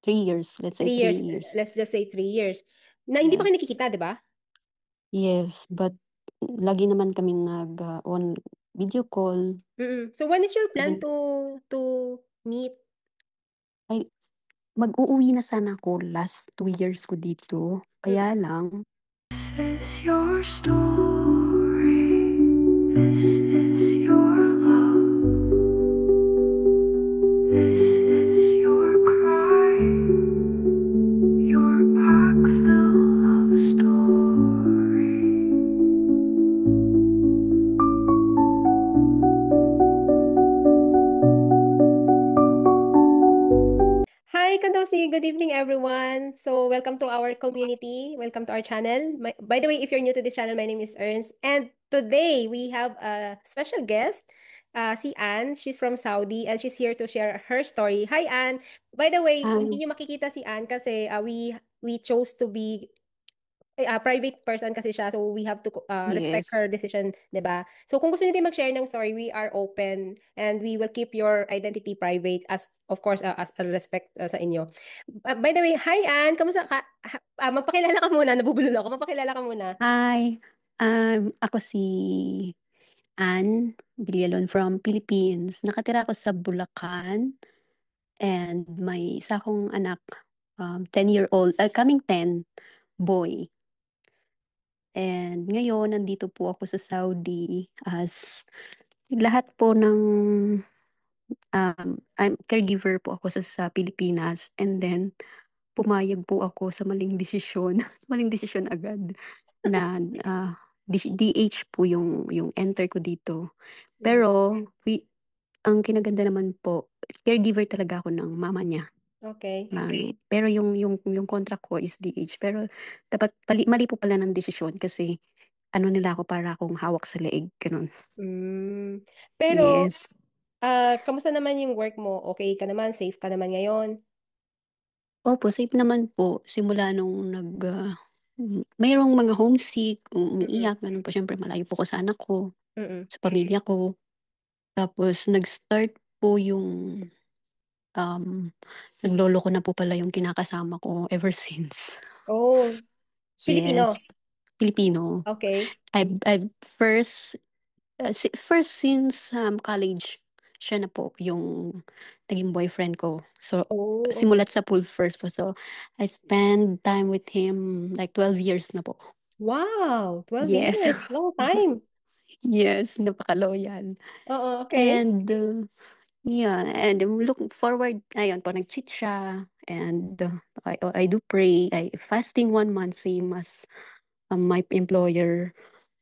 3 years. Let's say Three three years, years. let's just say 3 years. Na hindi pa kayo Yes. nakikita, di ba? Yes, but lagi naman kaming on video call. Mm-mm. So when is your plan Even, to meet? ay, mag-uuwi na sana ako last 2 years ko dito. Kaya Mm-mm. lang, Is your story. This is your love. This is your cry. Your pack full of story. Hi, Kandosi. Good evening, everyone. So, welcome to our community. Welcome to our channel. By the way, if you're new to this channel, my name is Ernst. And today, we have a special guest, si Anne. She's from Saudi, and she's here to share her story. Hi, Anne. By the way, hindi ah, niyo makikita si Anne kasi we chose to be private person kasi siya, so we have to respect yes. her decision, 'di ba? So kung gusto niyo din mag-share ng story, we are open and we will keep your identity private as of course as a respect sa inyo. By the way, hi Ann, kamusta ka? Magpakilala ka muna, nabubulol ako. Magpakilala ka muna. Hi, ako si Anne Villalon from Philippines. Nakatira ako sa Bulacan and may isa akong anak, 10-year-old, coming 10, boy. And ngayon, nandito po ako sa Saudi as lahat po ng caregiver po ako sa Pilipinas. And then, pumayag po ako sa maling desisyon, maling desisyon agad na DH po yung enter ko dito. Mm. Pero, ang kinaganda naman po, caregiver talaga ako ng mama niya. Okay. Pero yung contract ko is DH. Pero dapat mali po pala ng desisyon kasi ano nila ako para akong hawak sa leeg, ganun. Mm. Pero, Yes. kamusta naman yung work mo? Okay ka naman? Safe ka naman ngayon? Opo, safe naman po. Simula nung mayroong mga homesick, Mm-mm. umiiyak, ganun po. Siyempre, malayo po ko sa anak ko, Mm-mm. sa pamilya ko. Tapos, nag-start po um, naglolo ko na po pala yung kinakasama ko ever since. Oh, Filipino. Yes. Filipino. Okay. I first since college, siya na po yung naging boyfriend ko. So, Oh, okay. simulat sa pool first po. So, I spend time with him like 12 years na po. Wow, 12 Yes. years. Long time. Yes, napaka-loyal. Oo, okay. And, yeah, and look forward, ayun po, nag-cheat siya. And I do pray. I fasting 1 month, same as my employer.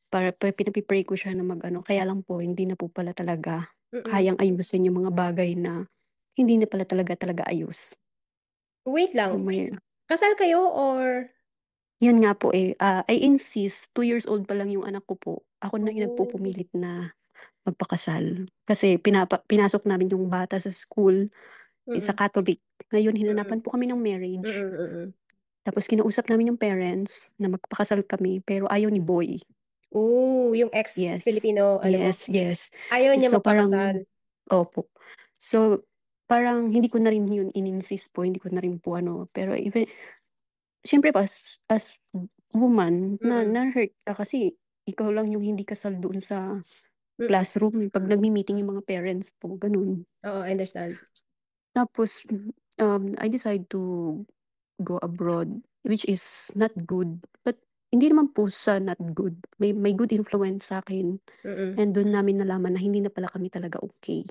Pinapipray ko siya na mag-ano. Kaya lang po, hindi na po pala talaga Mm-mm. kayang ayusin yung mga bagay na hindi na pala talaga ayos. Wait lang. Kasal kayo or? Yun nga po I insist, 2 years old pa lang yung anak ko po. Ako na yung Oh. nagpupumilit na magpakasal. Kasi pinasok namin yung bata sa school, sa Mm-mm. Catholic. Ngayon, Mm-mm. hinanapan po kami ng marriage. Mm-mm. Mm-mm. Tapos kinausap namin yung parents na magpakasal kami, pero ayaw ni boy. Yung Yes. ex-Filipino, ano mo, Yes, yes. ayaw niya So parang, magpakasal. opo. So parang hindi ko na rin yun in-insist po, hindi ko na rin po ano. Pero even, syempre pa, as woman, Mm-mm. na-hurt ka kasi ikaw lang yung hindi kasal doon sa Mm-mm. classroom. Pag nagmi-meeting yung mga parents po, ganun. Oo, I understand. Tapos, I decide to go abroad, which is not good. But hindi naman po sa not good. May good influence sa akin. Mm-mm. And doon namin nalaman na hindi na pala kami talaga okay.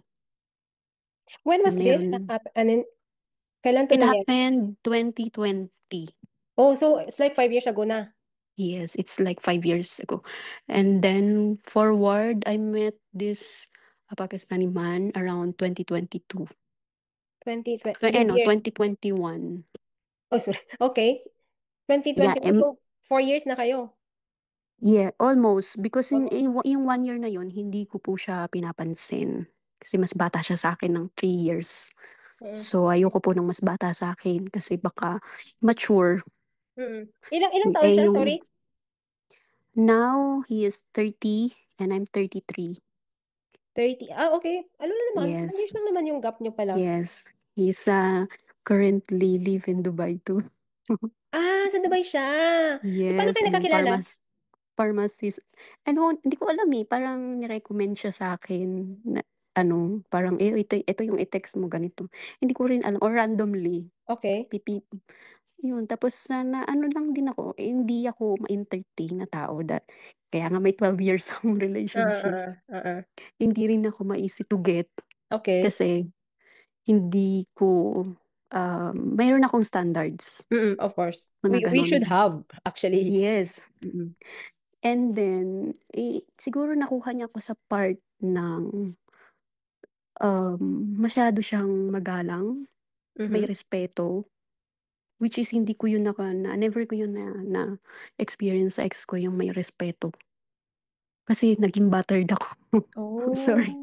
When Na was this? meron. Kailan to It nangyari? happened 2020. Oh, so it's like 5 years ago na. Yes, it's like 5 years ago. And then forward, I met this Pakistani man around 2022. 2020, ilang No, years? 2021. Oh, sorry. Okay. Yeah, 2021. So, 4 years na kayo. yeah, almost. Because Oo. yung 1 year na yon hindi ko po siya pinapansin. Kasi mas bata siya sa akin ng 3 years. Mm-mm. So, ayoko po ng mas bata sa akin kasi baka mature. Mm-mm. Ilang taon Eh, siya? yung Sorry. now, he is 30 and I'm 33. 30. Ah, okay. Ano na naman? 5 Yes, years lang naman yung gap nyo pala. yes. He's currently live in Dubai too. Ah, sa Dubai siya. So, paano Yes, kayo and nagkakilala? pharmacist. Ano, hindi ko alam eh, parang nirecommend siya sa akin na ano, parang ito yung i-text mo ganito. Hindi ko rin alam or randomly Okay. pipi yun tapos sana ano lang din ako, hindi ako ma-entertain na tao kaya nga may 12 years akong relationship. Ah. Hindi rin ako ma-easy to get Okay. kasi hindi ko mayroon akong standards, Of course. mga We should gano'n. have, actually. Yes. Mm-mm. And then, siguro nakuha niya ako sa part ng, masyado siyang magalang, may Mhm. respeto, which is hindi ko yun never ko yun na-experience sa ex ko yung may respeto. Kasi naging battered ako. I'm sorry. Oh.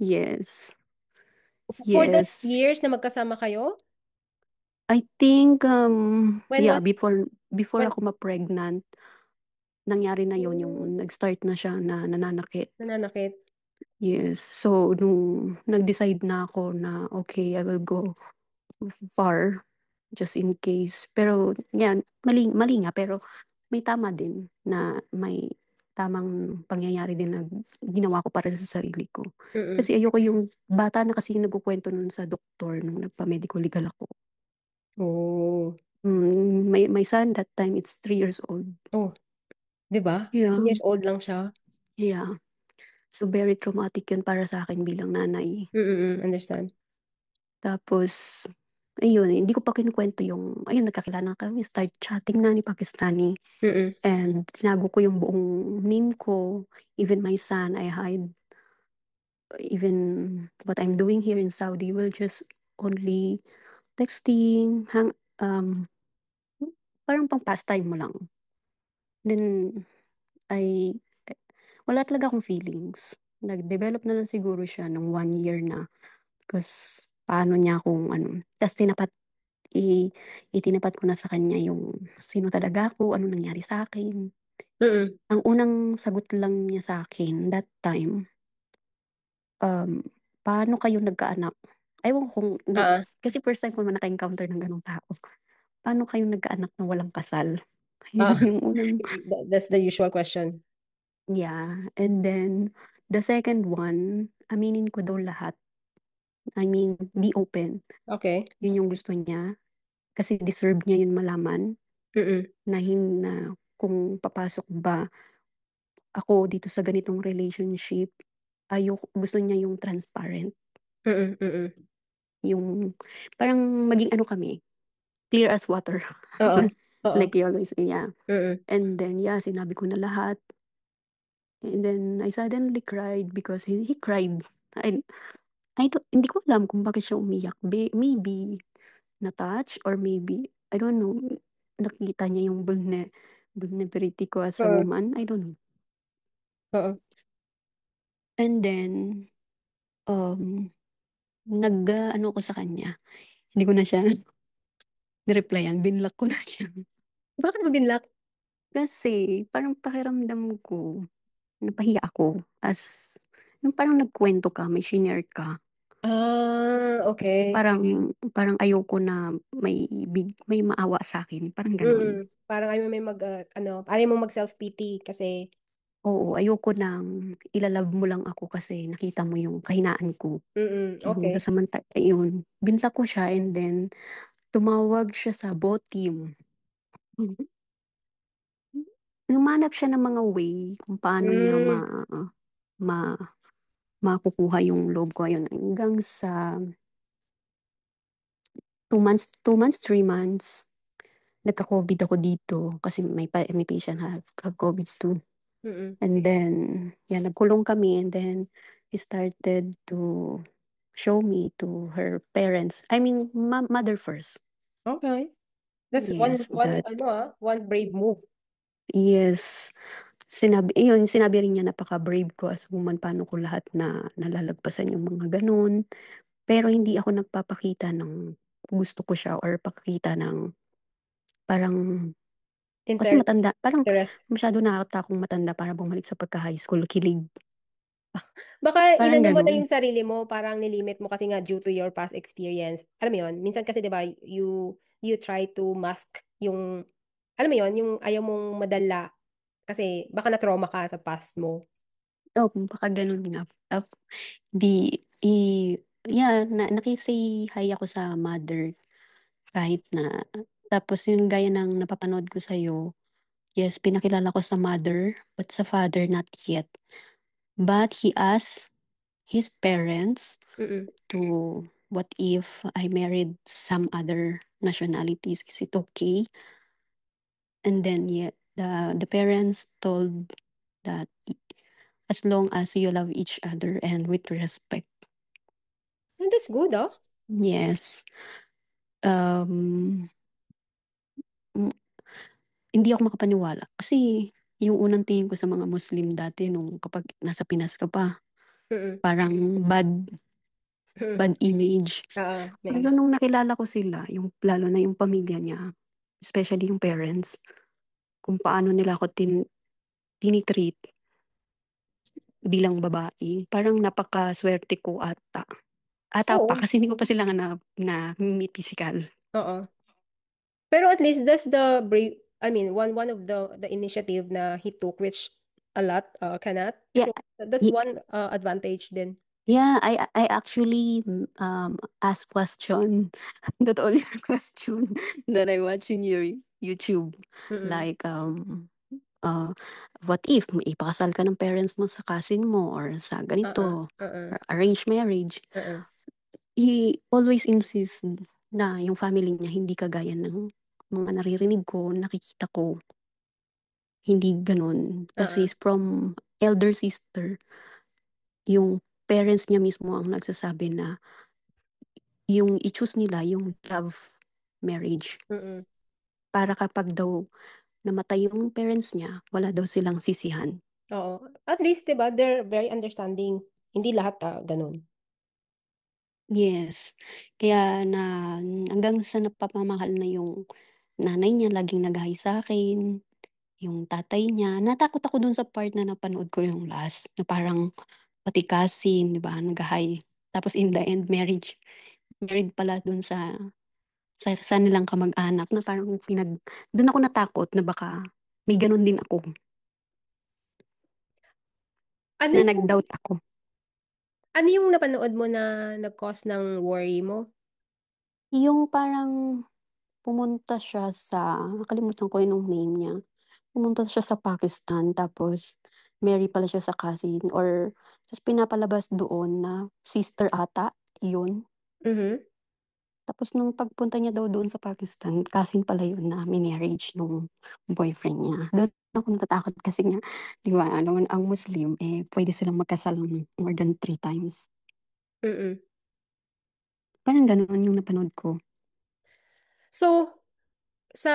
Yes. For those Yes. years na magkasama kayo, I think, when yeah, was, before when, ako ma-pregnant, nangyari na yun, yung oh, nag-start na siya na nananakit. nananakit? Yes. So, nung nag-decide na ako na, okay, I will go far, just in case. Pero, yan, mali, mali nga, pero may tama din na may tamang pangyayari din na ginawa ko para sa sarili ko. Mm-mm. Kasi ayoko yung bata na kasi nagkukwento nun sa doktor nung nagpa-medical legal ako. Oh. My son that time, it's 3 years old. Oh, 'di ba? Yeah, 2 years old lang siya. yeah. So, very traumatic yun para sa akin bilang nanay. Understand. Tapos, ayun, hindi ko pa kinukwento ayun, nagkakilala kami, start chatting na ni Pakistani. Mm-mm. And tinago ko yung buong name ko, even my son, I hide even what I'm doing here in Saudi, will just only texting, parang pang pastime mo lang. Then, I, wala talaga akong feelings. Nag-develop na lang siguro siya ng 1 year na. Because, paano niya akong tas itinapat ko na sa kanya yung sino talaga ako, ano nangyari sa akin. Mm-mm. Ang unang sagot lang niya sa akin that time, um, paano kayo nagkaanak? Ewan ko Ah, kasi first time ko naman naka-encounter ng ganong tao. Paano kayo nagkaanak na walang kasal? ah. Yun yung unang, That's the usual question. yeah. And then, the second one, aminin ko daw lahat. I mean, be open. Okay. Yun yung gusto niya. Kasi deserve niya yun malaman Mm-mm. na kung papasok ba ako dito sa ganitong relationship, gusto niya yung transparent. Mm-mm. Yung, parang maging ano kami, clear as water. Oo. Oo. Like you always say, yeah. Mm-mm. And then, yeah, sinabi ko na lahat. And then, I suddenly cried because he cried. I, hindi ko alam kung bakit siya umiyak. Maybe, na-touch or maybe, I don't know, nakita niya yung vulnerability ko as a Oo. woman. I don't know. Oo. And then, um, ano ko sa kanya. Hindi ko na siya nireplyan, binlock ko na siya. Bakit mo binlock? Kasi parang pakiramdam ko, napahiya ako yung parang nagkwento ka, may shinare ka. Ah, okay. Parang ayoko na may maawa sa akin, parang ganun. Parang ayaw mo may ayaw mo mag self-pity kasi, Oo, ayoko nang ilalove mo lang ako kasi nakita mo yung kahinaan ko. okay. Yun, binlock ko siya and then tumawag siya sa bot team. Humanap siya ng mga way kung paano niya Mm, ma makukuha yung loob ko ayun hanggang sa 2 months, 3 months, nagka-COVID ako dito kasi may patient have COVID too. mm. And then, yeah, nagkulong kami and then he started to show me to her parents. I mean, mother first. Okay. That's Yes, one brave move. yes. Sinabi rin niya napaka-brave ko as woman, paano ko lahat na nalalagpasan yung mga ganun. Pero hindi ako nagpapakita ng gusto ko siya or pakita ng parang, kasi Inter matanda, parang interest. masyado na akong matanda para bumalik sa pagka-high school, kilig. Baka Parang inano mo na gano'n. yung sarili mo, parang nilimit mo kasi nga due to your past experience. Alam mo yun, minsan kasi 'di ba, you try to mask yung alam mo yun, yung ayaw mong madala kasi baka na-trauma ka sa past mo. Oo, baka gano'n nga. Ap di i yeah, naki-say hi ako sa mother kahit na tapos yung gaya ng napapanood ko sa'yo, yes, pinakilala ko sa mother, but sa father not yet. But he asked his parents Mm. to, "What if I married some other nationalities? Is it okay?" And then, yeah, the parents told that as long as you love each other and with respect. And that's good, ah. Yes. Um, hmm, hindi ako makapaniwala kasi yung unang tingin ko sa mga Muslim dati nung kapag nasa Pinas ka pa, Mm. parang bad Mm. bad image. Oo, Pero nung nakilala ko sila, yung lalo na yung pamilya niya, especially yung parents, kung paano nila ako tini-treat bilang babae, parang napakasuwerte ko ata. Ata pa oo, kasi hindi ko pa sila nga na-meet pisikal. oo. Pero at least that's the brave, I mean, one of the initiative na he took, which a lot cannot. Yeah, So that's y one advantage din. yeah, I actually, ask question, not all your question that I watch in your YouTube. Mm. Like, uh, what if ipakasal ka ng parents mo sa cousin mo or sa Oo, ganito, oo, or arranged marriage. oo, He always insists na yung family niya hindi kagaya ng mga naririnig ko, nakikita ko, hindi gano'n. Kasi oo, from elder sister, yung parents niya mismo ang nagsasabi na yung i-choose nila yung love marriage mm, para kapag daw namatay yung parents niya, wala daw silang sisihan. oo. At least, 'di ba, they're very understanding. Hindi lahat ganun. Yes, kaya na hanggang sa napapamahal na yung nanay niya laging nag-hi sa'kin, yung tatay niya. Natakot ako dun sa part na napanood ko yung last, na parang pati cousin, 'di ba, nag-hi. Tapos in the end married pala dun sa nilang kamag-anak na parang dun ako natakot na baka may ganun din ako, Ano na yung nag-doubt ako. ano yung napanood mo na nag-cause ng worry mo? Yung parang pumunta siya sa nakalimutan ko yung name niya. Pumunta siya sa Pakistan tapos marry pala siya sa cousin or ta's pinapalabas doon na sister ata, yun. Mhm. Tapos nung pagpunta niya daw doon sa Pakistan, cousin pala yun na minarriage nung boyfriend niya. Dun ako natatakot kasi nga, 'di ba, naman ang Muslim, eh, puwede silang magkasal ng more than 3 times. Mm. Parang gano'n yung napanood ko. So, sa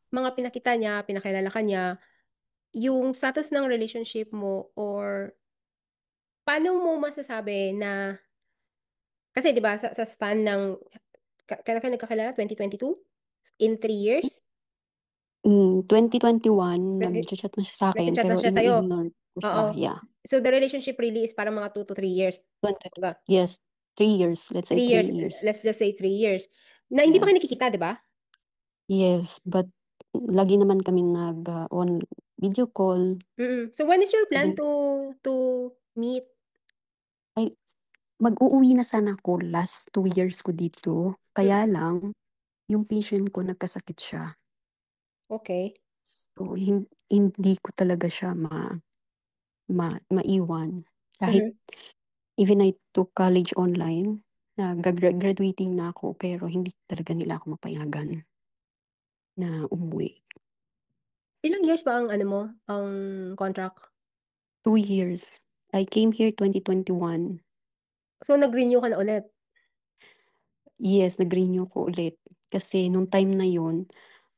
mga pinakita niya, pinakilala ka niya, yung status ng relationship mo or paano mo masasabi na kasi 'di ba sa span ng kailan kayo nagkakilala, 2022? In 3 years? 2021 Twenty nagcha-chat na siya sa'kin nagcha-chat pero na siya sa'yo? ini-ignore ko siya, Oo. yeah. So the relationship really is parang mga 2 to 3 years. 20 Kumbaga, yes, 3 years, let's say 3 3 years, years. let's just say 3 years. Na hindi pa kayo Yes. nakikita, 'di ba? Yes, but lagi naman kaming on video call, Mm. So when is your plan even to meet? ay mag-uuwi na sana ako last 2 years ko dito, kaya Mm. lang yung patient ko nagkasakit siya. Okay. So hindi ko talaga siya maiwan kahit Mhm. even I took college online, graduating na ako pero hindi talaga nila ako mapayagan na umuwi. Ilang years ba ang ano mo, ang contract? 2 years. I came here 2021. So nag-renew ka na ulit? Yes, nag-renew ko ulit. Kasi nung time na yun,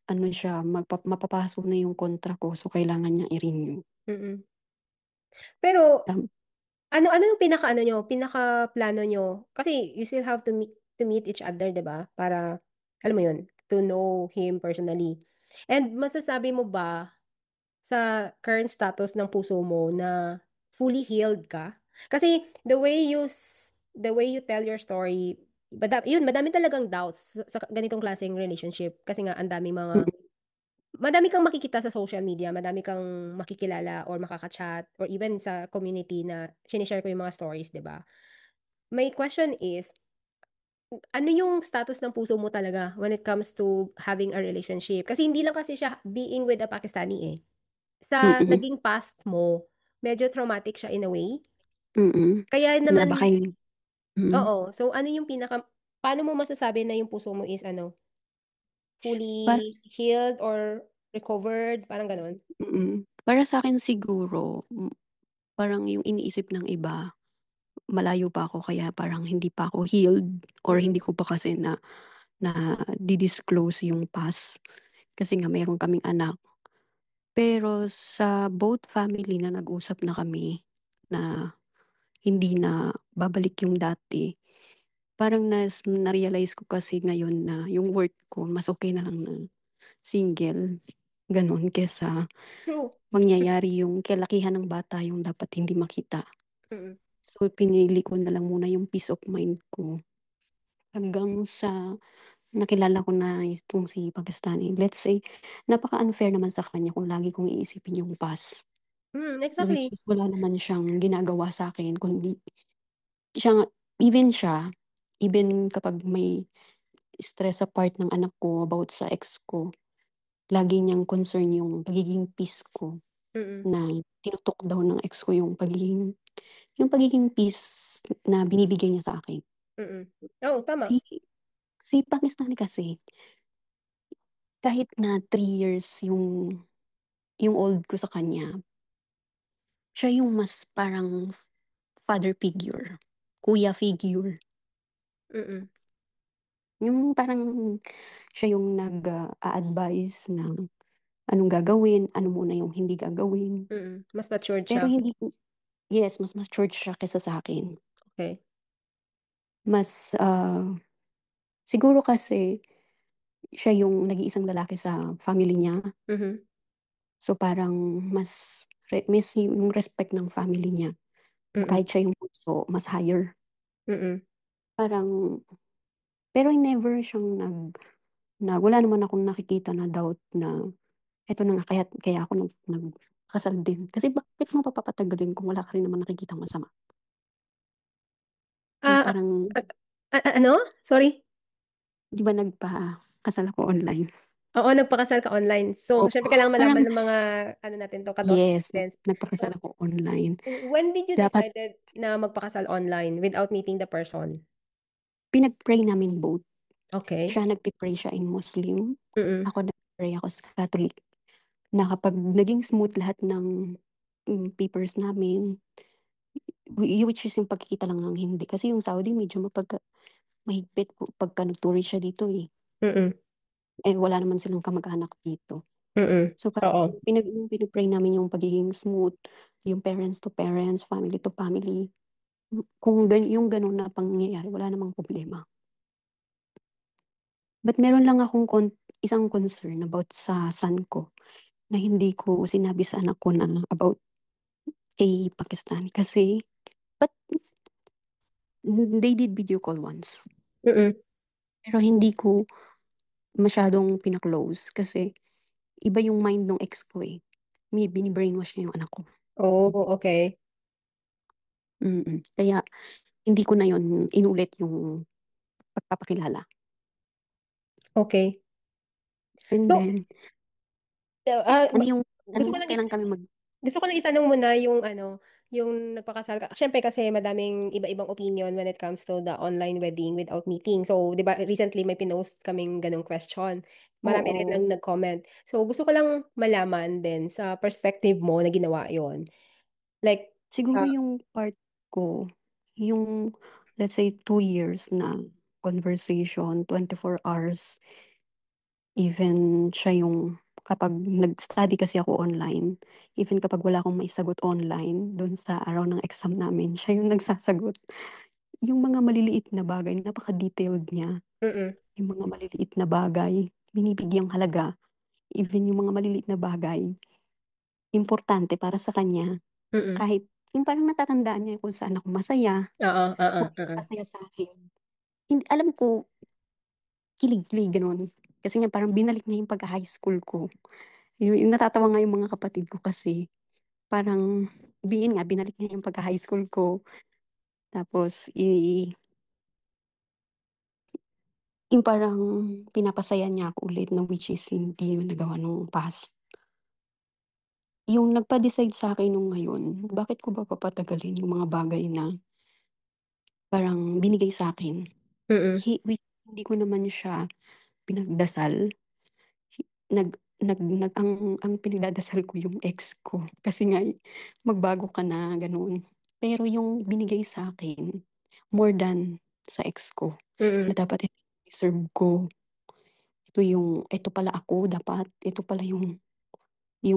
ano siya, mapapasok na yung kontra ko, so kailangan niya i-renew. Mm. Pero Um, ano yung pinaka-ano niyo, pinaka-plano niyo? Kasi you still have to meet each other, 'di ba? Para alam mo 'yun, to know him personally. And masasabi mo ba sa current status ng puso mo na fully healed ka? Kasi the way you tell your story, madami talagang doubts sa ganitong klaseng relationship kasi nga madami kang makikita sa social media, madami kang makikilala or makaka-chat or even sa community na sinishare ko yung mga stories, 'di ba? My question is, ano yung status ng puso mo talaga when it comes to having a relationship? Kasi hindi lang kasi siya being with a Pakistani eh. Sa Mm, naging past mo, medyo traumatic siya in a way. mm. Kaya Na baka naman, yung mm. oo. So ano yung paano mo masasabi na yung puso mo is Para fully healed or recovered? Parang ganun. para sa'kin siguro, parang yung iniisip ng iba, malayo pa ako kaya parang hindi pa ako healed or Mm-mm. hindi ko pa kasi di-disclose yung past kasi nga meron kaming anak. Pero sa both family na nag-usap na kami na hindi na babalik yung dati, parang na-realize ko kasi ngayon na yung worth ko mas okey na lang na single, gano'n kaysa True. mangyayari yung kalakihan ng bata yung dapat hindi makita. Mm-mm. So, pinili ko na lang muna yung peace of mind ko hanggang sa nakilala ko na itong si Pakistani. Let's say, napaka-unfair naman sa kanya kung lagi kong iisipin yung past. Which Exactly. is wala naman siyang ginagawa sa'kin kundi siya nga even kapag may stress sa part ng anak ko about sa ex ko, lagi niyang concern yung pagiging peace ko Mm-mm. na tinutok daw ng ex ko yung pagiging peace na binibigay niya sa akin. Mm-mm. Oo, tama. Si si Pakistani kasi kahit na 3 years yung old ko sa kanya, siya yung mas parang father figure, kuya figure. Mm-mm. Yung parang siya yung a-advice na anong gagawin, ano muna yung hindi gagawin. Mm-mm. Mas matured Pero siya. hindi yes, mas matured siya kaysa sa'kin. Okay. Mas, siguro kasi siya yung nag-iisang lalaki sa family niya. Mm-hmm. So, parang mas yung respect ng family niya. Mm-mm. Kahit siya yung bunso, mas higher. Mm-mm. Parang pero never siyang wala naman akong nakikita na doubt na eto na nga kaya ako nagkasal din. Kasi bakit mo pa papatagalin kung wala ka rin naman nakikitang masama? Yung Ah, parang ah, ano? Sorry. 'di ba nagpakasal ako online? Oo, nagpakasal ka online. So, Oo, syempre kailangan malaman parang ng mga, ano natin to, yes, natin. nagpakasal ako online. When did you Dapat decided na magpakasal online without meeting the person? pinag-pray namin both. Okay. Siya nagpe-pray siya in Muslim, Mm-mm. ako nagpe-pray ako sa Catholic. Na kapag naging smooth lahat ng, papers namin, which is yung pagkikita lang ng hindi. Kasi yung Saudi medyo mahigpit pagka nag-tourist siya dito, eh. Mm-mm. Eh, wala naman silang kamag-anak dito. Mm-mm. So, parang Oo. yung pino-pray namin yung pagiging smooth, yung parents to parents, family to family. Kung yung gano'n na pangyayari wala namang problema. But meron lang akong isang concern about sa son ko, na hindi ko sinabi sa anak ko na about kay Pakistan kasi but they did video call once. Mm-mm. Pero hindi ko masyadong pina-close kasi iba yung mind nung ex ko, eh. Bini-brainwash niya yung anak ko. Oh, okay. Kaya hindi ko na yun inulit yung pagpapakilala. Okay. And So, then, uh, ah, ano yung gusto tanong ko mo, lang kailan kami Gusto ko lang itanong mo na yung nagpakasal ka. Siyempre kasi madaming iba-ibang opinion when it comes to the online wedding without meeting. So, 'di ba, recently may pinost kaming ganong question. Marami rin oo. lang nag-comment. So, gusto ko lang malaman din sa perspective mo na ginawa yon. Like, Siguro uh, yung part ko, yung let's say 2 years na conversation, 24 hours. Even siya yung kapag nag-study kasi ako online, even kapag wala akong maisagot online dun sa araw ng exam namin, siya yung nagsasagot. Yung mga maliliit na bagay, napaka-detailed niya. mm-mm, Yung mga maliliit na bagay, binibigyang halaga. Even yung mga maliliit na bagay, importante para sa kanya. mm-mm, Kahit yung parang natatandaan niya kung saan ako masaya, Oo, oo, kung ano oo. masaya sa'kin. Alam ko, kilig-kilig gano'n. Kasi nga parang binalik niya yung pagka-high school ko. Yung natatawa nga yung mga kapatid ko kasi parang binalik niya yung pagka-high school ko. Tapos yung parang pinapasaya niya ako ulit na which is hindi yung nagawa nung past. Yung nagpa-decide sa'kin nung ngayon, bakit ko ba papatagalin yung mga bagay na parang binigay sa'kin. Mm, Which hindi ko naman siya pinagdasal. Ang pinagdadasal ko yung ex ko. Kasi nga magbago ka na, gano'n. Pero yung binigay sa'kin, more than sa ex ko, na mm, dapat ito deserve ko. Ito pala ako dapat, ito pala yung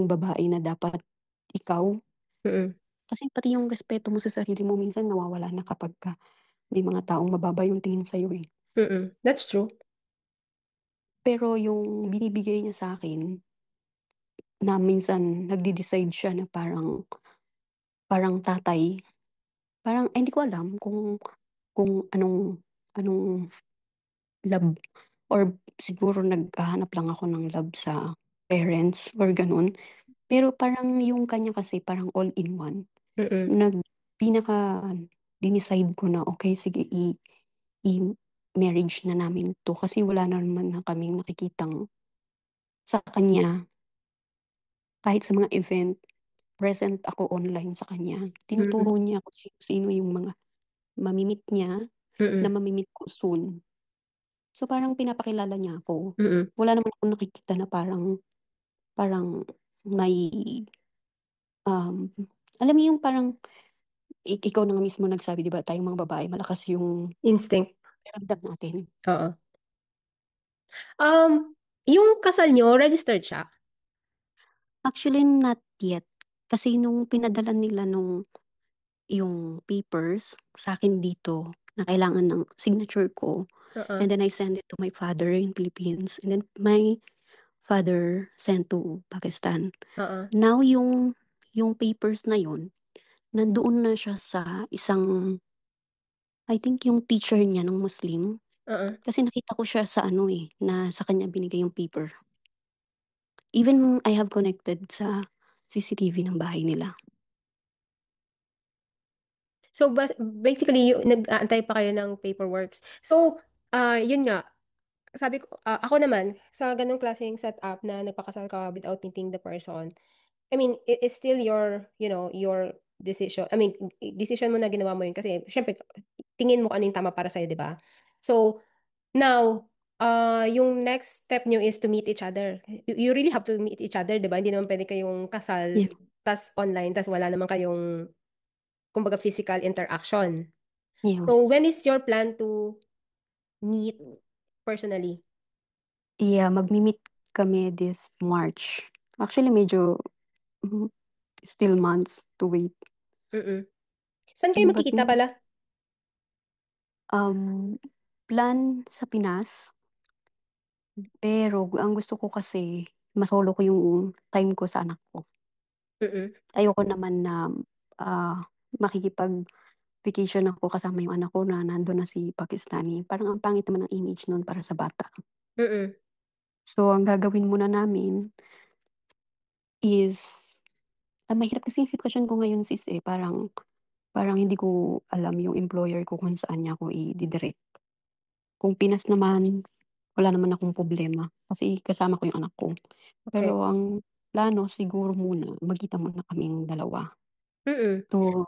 babae na dapat ikaw. mm, Kasi pati yung respeto mo sa sarili mo minsan nawawala na kapagka may mga taong mababa yung tingin sa'yo, eh. mm. That's true. Pero yung binibigay niya sa'kin na minsan nagde-decide siya na parang parang tatay, parang hindi ko alam kung anong love or siguro naghahanap lang ako ng love sa parents or gano'n. Pero parang yung kanya kasi parang all in one. Mm, Nag pinaka dinicide ko na, okey sige i-marriage na namin 'to kasi wala na naman na kaming nakikitang sa kanya kahit sa mga event, present ako online sa kanya. mm, Tinuturo niya kung sino-sino yung mga mami niya na mm, mami ko soon. So, parang pinapakilala niya ako. mm. Wala naman akong nakikita na parang parang may, um, alam mo yung parang ikaw na nga mismo nagsabi 'di ba tayong mga babae malakas yung Instinct. pakiramdam natin. Oo. Yung kasal nyo, registered siya? Actually, not yet. Kasi nung pinadala nila yung papers sa'kin dito na kailangan ng signature ko, Oo, and then I send it to my father in Philippines, and then my father sent to Pakistan. oo, Now yung papers na yun, nandoon na siya sa isang I think yung teacher niya nung Muslim, oo. kasi nakita ko siya sa ano, eh, na sa kanya binigay yung paper. Even I have connected sa CCTV ng bahay nila. So, basically, nag-aantay pa kayo ng paperworks. So, yun nga, sabi ko, ako naman, sa ganong klaseng setup na nagpakasal ka without meeting the person, I mean, it's still your decision. I mean, decision mo na ginawa mo yun kasi, syempre, tingin mo kung ano yung tama para sa'yo, di ba? So, now, yung next step nyo is to meet each other. You really have to meet each other, di ba? Hindi naman pwede kayong kasal, Yeah, tas online, tas wala naman kayong, kumbaga, physical interaction. yeah. So, when is your plan to meet personally? Yeah, magmi-meet kami this March. Actually, medyo mhm, still months to wait. Mm-mm. Saan kayo But makikita pala? um, plan sa Pinas, pero ang gusto ko kasi masolo ko yung time ko sa anak ko. Mm-mm. Ayoko naman na makikipag-vacation ako kasama yung anak ko na nandun na si Pakistani. Parang ang pangit naman ng image nun para sa bata. Mm-mm. So, ang gagawin muna namin is, mahirap kasi yung sitwasyon ko ngayon sis eh. Parang hindi ko alam yung employer ko kung saan niya ako i-didirect. Kung Pinas naman, wala naman akong problema kasi kasama ko yung anak ko. Okay. Pero ang plano siguro muna, magkita muna kaming dalawa Mm-mm. to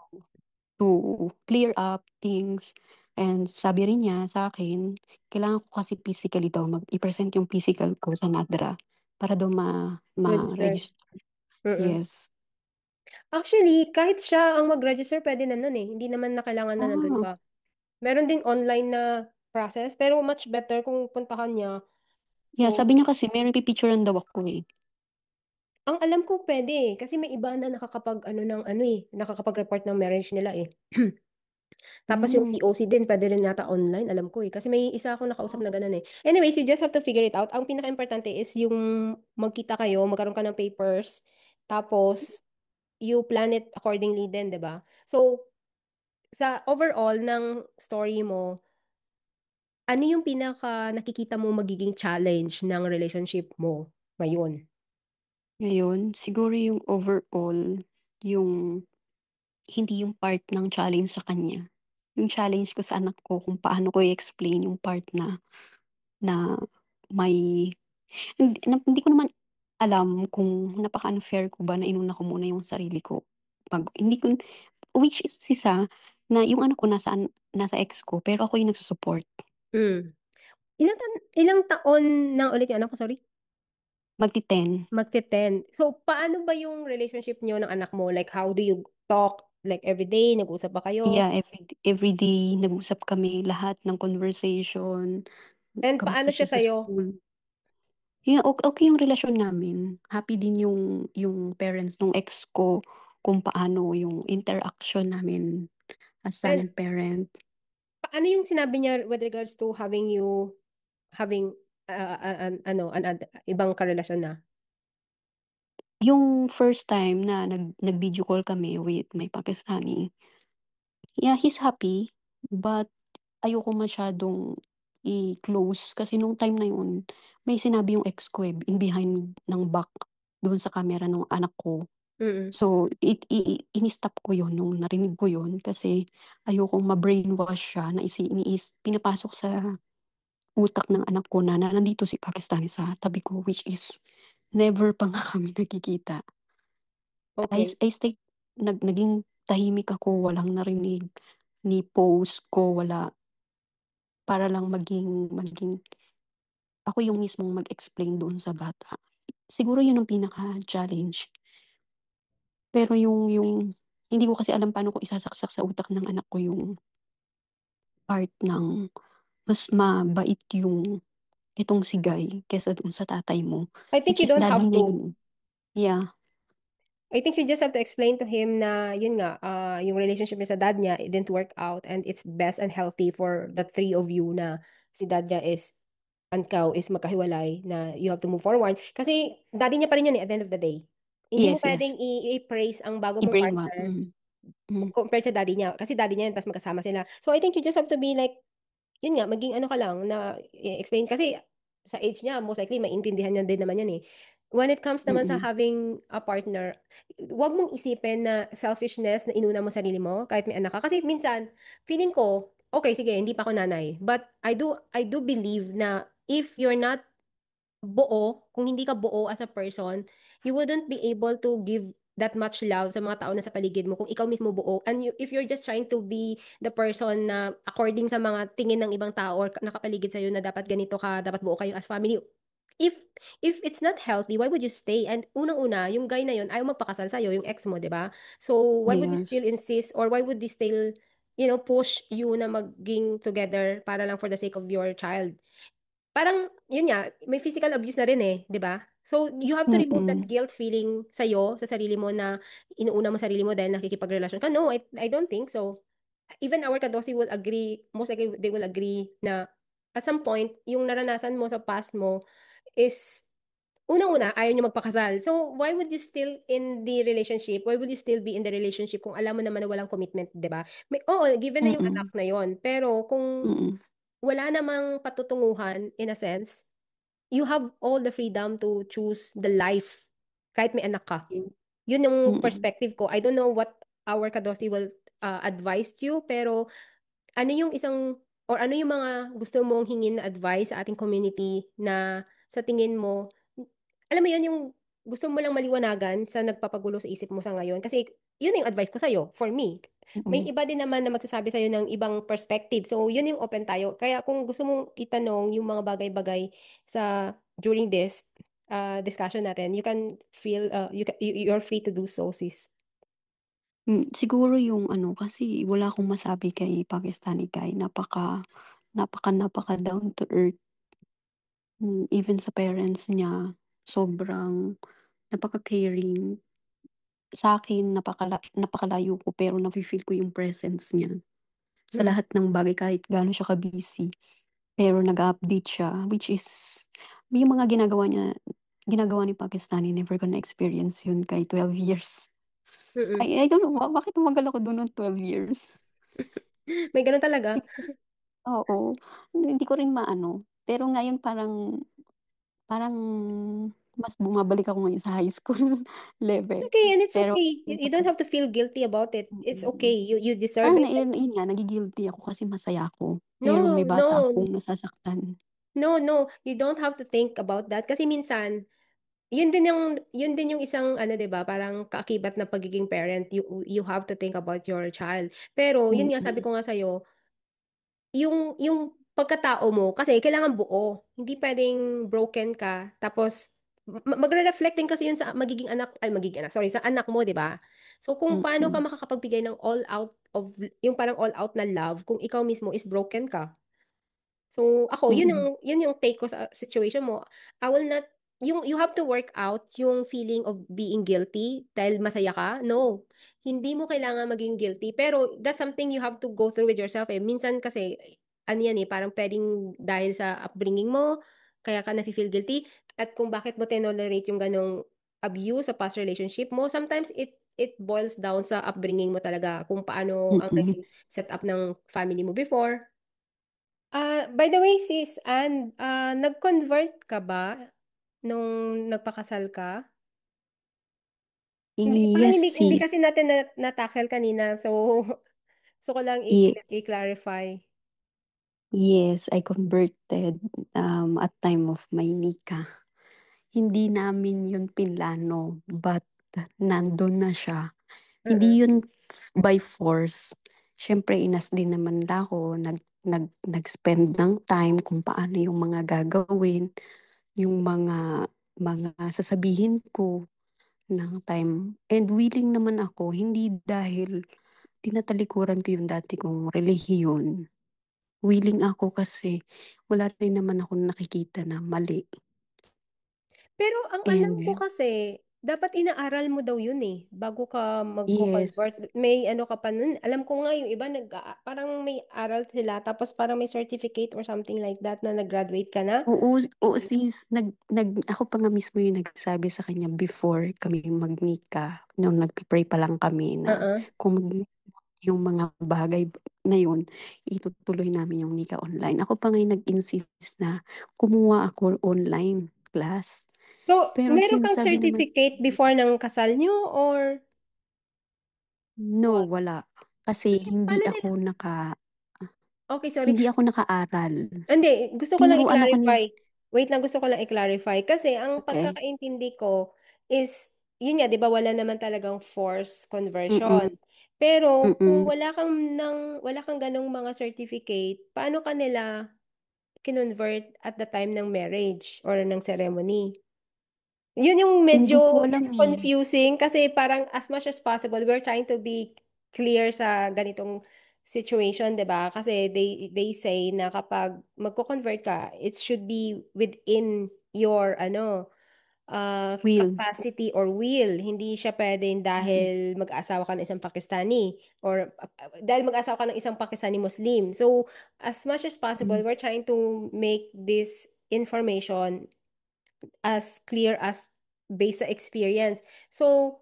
to clear up things. And sabi rin niya sa akin, kailangan ko kasi physically daw i-present yung physical ko sa NADRA para daw Register. ma-register. Mm-mm. Yes. Actually, kahit siya ang mag-register, pwede na nun eh. Hindi naman na kailangan na nandun Ah, ka. Meron ding online na process, pero much better kung puntahan niya. yeah, So, sabi niya kasi meron pipicturean daw ako eh. ang alam ko pwede eh. Kasi may iba na nakakapag-report ng marriage nila eh. Tapos yung Mm, POC din, pwede rin yata online, alam ko eh. Kasi may isa akong nakausap na ganun eh. Anyways, you just have to figure it out. Ang pinaka-importante is yung magkita kayo, magkaroon ka ng papers, tapos you plan it accordingly din, 'di ba? So, sa overall ng story mo, ano yung pinaka nakikita mo magiging challenge ng relationship mo ngayon? Ngayon, siguro yung overall, yung hindi yung part ng challenge sa kanya. Yung challenge ko sa anak ko kung paano ko i-explain yung part na may hindi ko naman alam kung napaka-unfair ko ba na inuna ko muna yung sarili ko. Hindi ko which is isa na yung anak ko nasa ex ko pero ako yung nagsusupport. Hmm. Ilang taon na ulit yung anak ko, sorry? Magti-10. Magte-10. So, paano ba yung relationship niyo ng anak mo? Like, how do you talk? Like, every day, nag-usap ba kayo? Yeah, every day nag-usap kami lahat ng conversation, And kamusta paano siya siya sa sa'yo? school. Yeah, okay yung relasyon namin. Happy din yung parents nung ex ko kung paano yung interaction namin as son And and parent. paano yung sinabi niya with regards to having ibang karelasyon na? Yung first time na nag-video call kami with my Pakistani, yeah, he's happy, but ayoko masyadong i-close kasi nung time na yun, may sinabi yung ex ko in behind ng back doon sa camera ng anak ko. Mm. So, ini-stop ko yun nung narinig ko yun kasi ayokong ma-brainwash siya na pinapasok sa utak ng anak ko na nandito si Pakistani sa tabi ko, which is never pa nga kami nagkikita. Okay. I stay, naging tahimik ako, walang narinig, ni post ko, wala, para lang maging, ako yung mismong mag-explain doon sa bata. Siguro yun ang pinaka-challenge. Pero hindi ko kasi alam paano ko isasaksak sa utak ng anak ko yung part ng mas mabait yung itong si Guy kesa dun sa tatay mo. I think Which you is don't daddy have niya to. yun. Yeah. I think you just have to explain to him na, yun nga, yung relationship niya sa dad niya, it didn't work out and it's best and healthy for the three of you na si dad niya is, and ikaw is magkahiwalay na you have to move forward. Kasi daddy niya pa rin yun at the end of the day. Hindi mo Yes, yes. pwedeng i-praise ang bago mong I-brainwash. partner Mm. compared sa daddy niya. Kasi daddy niya yun, tapos magkasama sila. So I think you just have to be like, yun nga, maging ano ka lang na explain. Kasi sa age niya, most likely, maintindihan niya din naman yan eh. When it comes naman sa Mm. having a partner, wag mong isipin na selfishness na inuna mo sarili mo kahit may anak ka. Kasi minsan, feeling ko, okay, sige, hindi pa ako nanay. But I do believe na if you're not buo, kung hindi ka buo as a person, you wouldn't be able to give that much love sa mga tao na sa paligid mo kung ikaw mismo buo. And if you're just trying to be the person na according sa mga tingin ng ibang tao or nakapaligid sa'yo na dapat ganito ka, dapat buo kayo as family, if if it's not healthy, why would you stay? And unang-una, yung guy na yun ayaw magpakasal sa'yo, yung ex mo, di ba? So, why would you Yes. still insist or why would they still, push you na maging together para lang for the sake of your child? Parang, yun nga, may physical abuse na rin eh, di ba? So, you have to remove that Mm. guilt feeling sa'yo, sa sarili mo na inuuna mo sarili mo dahil nakikipagrelasyon ka. No, I don't think so. Even our kadosi will agree, most likely they will agree na at some point, yung naranasan mo sa past mo is, unang-una, ayaw niyo magpakasal. So, why would you still in the relationship? Why would you still be in the relationship kung alam mo naman na walang commitment, di ba? Oo, given na yung anak Mm. na yon. Pero kung Mm. wala namang patutunguhan, in a sense, you have all the freedom to choose the life kahit may anak ka. Yeah. Yun yung Mm. perspective ko. I don't know what our kadosti will advise you, pero ano yung isang, or ano yung mga gusto mong hingin na advice sa ating community na sa tingin mo, alam mo yun, yung gusto mo lang maliwanagan sa nagpapagulo sa isip mo sa ngayon. Kasi yun yung advice ko sa'yo, for me. May Mm. iba din naman na magsasabi sa'yo ng ibang perspective. So, yun yung open tayo. Kaya kung gusto mong itanong yung mga bagay-bagay sa during this discussion natin, you can feel, you're free to do so, sis. Siguro yung ano, kasi wala akong masabi kay Pakistani guy. Napaka down to earth. Even sa parents niya, sobrang napaka-caring. Sa akin, napakalayo ko, pero nafe-feel ko yung presence niya sa Mm. lahat ng bagay kahit gaano siya ka-busy. Pero nag-update siya, which is, yung mga ginagawa ni Pakistani, never ko na-experience yun kay 12 years. Mm. I don't know bakit tumagal ako dun ng 12 years. May gano'n talaga? Oo, hindi ko rin maano. Pero ngayon parang parang mas bumabalik ako ngayon sa high school level. Okay, and it's Pero okay. You don't have to feel guilty about it. It's okay. You deserve parang it. yun nga nagi-guilty ako kasi masaya ako, pero No, may bata no. akong nasasaktan. No, no. You don't have to think about that kasi minsan yun din yung isang ano 'di ba, parang kaakibat ng pagiging parent. You have to think about your child. Pero yun nga sabi Mm, ko nga sa'yo, yung pagkatao mo kasi kailangan buo. Hindi pwedeng broken ka tapos magre-reflect din kasi yun sa magiging anak, sorry, sa anak mo, 'di ba? So kung paano ka mm, makakapagbigay ng all out of yung parang all out na love kung ikaw mismo is broken ka. So ako, mm, yun yung take ko sa situation mo. I will not, you have to work out yung feeling of being guilty dahil masaya ka. No. Hindi mo kailangan maging guilty. Pero that's something you have to go through with yourself eh. Minsan kasi, ano yan eh, parang pwedeng dahil sa upbringing mo, kaya ka nafe-feel guilty. At kung bakit mo tolerate yung ganong abuse sa past relationship mo, sometimes it boils down sa upbringing mo talaga kung paano ang mm. naging setup ng family mo before. By the way, sis Ann, nag-convert ka ba nung nagpakasal ka? Hindi, parang Yes, hindi kasi sis. natin na-tackle kanina, so gusto ko lang Ye i-clarify. yes, I converted, at time of my nikah. Hindi namin yun pinlano, but nandun na siya. Mm-mm. Hindi yun by force. Siyempre inas din naman ako, nag-spend ng time kung paano yung mga gagawin, yung mga sasabihin ko ng time. And willing naman ako, hindi dahil tinatalikuran ko yung dati kong relihiyon. Willing ako kasi wala rin naman ako nakikita na mali. Pero ang alam ko And kasi, dapat inaaral mo daw yun eh, bago ka yes, magko-convert. May ano ka pa nun. Alam ko nga yung iba, parang may aral sila, tapos parang may certificate or something like that na nag-graduate ka na. oo, oo sis, ako pa nga mismo yung nagsabi sa kanya before kami magnika, nung nagpe-pray pa lang kami na Uh-uh. kung yung mga bagay na yun, itutuloy namin yung nika online. Ako pa nga yung nag-insist na kumuha ako online class. So, Pero meron kang sinasabi naman, certificate before ng kasal nyo or no, what? wala. Kasi Paano nila? Okay, sorry. hindi ako nakaaral. Hindi, gusto ko lang Tinuruan ako ni, i-clarify. Wait lang, gusto ko lang i-clarify. Kasi ang okay, pagkakaintindi ko is, yun nga, di ba, wala naman talagang forced conversion. mm-mm, Pero kung mm-mm. wala kang ganong mga certificate, paano ka nila kinonvert at the time ng marriage or ng ceremony? Yun yung Hindi ko medyo alam eh. confusing kasi parang as much as possible, we're trying to be clear sa ganitong situation, 'di ba? Kasi they say na kapag magko-convert ka, it should be within your Will. capacity or will. Hindi siya pwedeng Mm-mm, dahil mag-asawa ka ng isang Pakistani or dahil mag-asawa ka ng isang Pakistani Muslim. So, as much as possible, mm. we're trying to make this information as clear as based sa experience. So,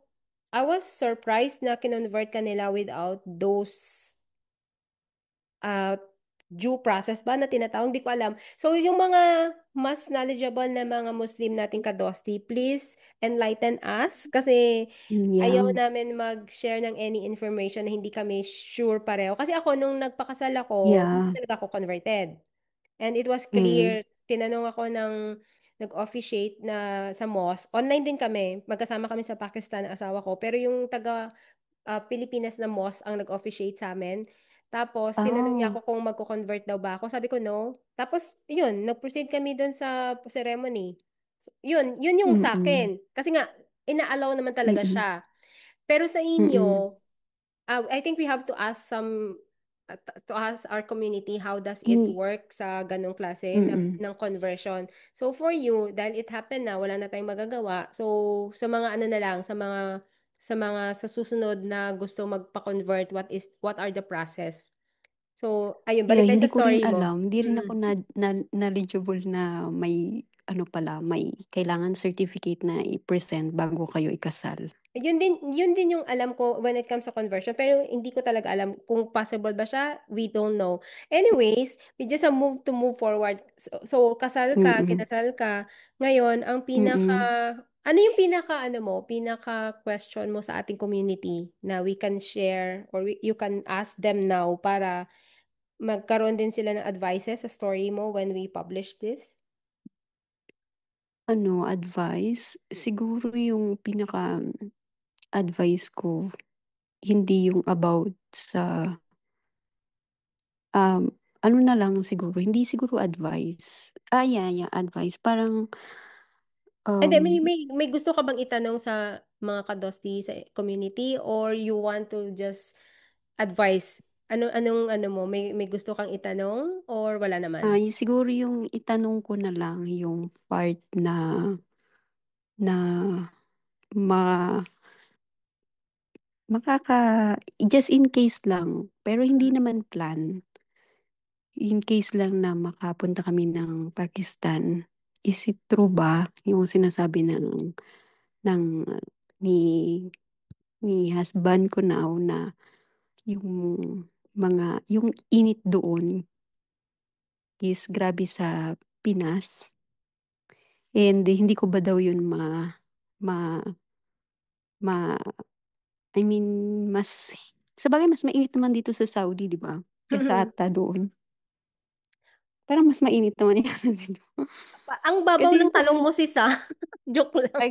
I was surprised na kinonvert ka nila without those uh, due process ba na tinatawag? Hindi ko alam. So, yung mga mas knowledgeable na mga Muslim nating kadosti, please enlighten us kasi ayaw Yeah, namin mag-share ng any information na hindi kami sure pareho. Kasi ako, nung nagpakasal ako, hindi yeah. talaga ako converted. And it was Mm, clear, tinanong ako ng nag-officiate na sa mosque. Online din kami, magkasama kami sa Pakistan, ang asawa ko. Pero yung taga Pilipinas na mosque ang nag-officiate sa amin. Tapos, tinanong niya oh, ako kung magko-convert daw ba ako. Sabi ko, no. Tapos, yun, nag-proceed kami dun sa ceremony. So, yun yung sa mm, akin. Kasi nga, ina-allow naman talaga mm, siya. Pero sa mm. inyo, I think we have to ask to ask our community how does it Hin work sa ganong klase mm. ng conversion. So for you, dahil it happened na wala na tayong magagawa. So sa mga ano na lang, sa susunod na gusto magpa-convert, what are the process? So ayun, Yeah, balik tayo hindi sa ko rin story mo. alam. Hindi rin ako Mm. knowledgeable na may ano pala, may kailangan certificate na i-present bago kayo ikasal. Yun din yung alam ko when it comes to conversion, pero hindi ko talaga alam kung possible ba siya. We don't know. Anyways, we just move forward. So kasal ka, Mm, kinasal ka. Ngayon, mm. ano yung pinaka question mo sa ating community na we can share or you can ask them now para magkaroon din sila ng advices sa story mo when we publish this? Ano, advice? Siguro yung pinaka-advice ko, hindi yung about sa, um, ano na lang siguro, hindi siguro advice. Yeah, advice. Parang, Hindi, may, um, may, may gusto ka bang itanong sa mga kadosti sa community or you want to just advise? Ano mo? May gusto kang itanong or wala naman? siguro yung itanong ko na lang yung part na ma, makaka, just in case lang, pero hindi Mhm. naman plan. In case lang na makapunta kami ng Pakistan, is it true ba yung sinasabi ng ni ni husband ko now na yung yung init doon is grabe sa Pinas, and hindi ko ba daw yun ma ma I mean, sabagay mas mainit naman dito sa Saudi, di ba? Kesa ata doon. Parang mas mainit naman yata dito. Ang babaw Kasi ng tanong mo, sis, ah. Joke lang. ay,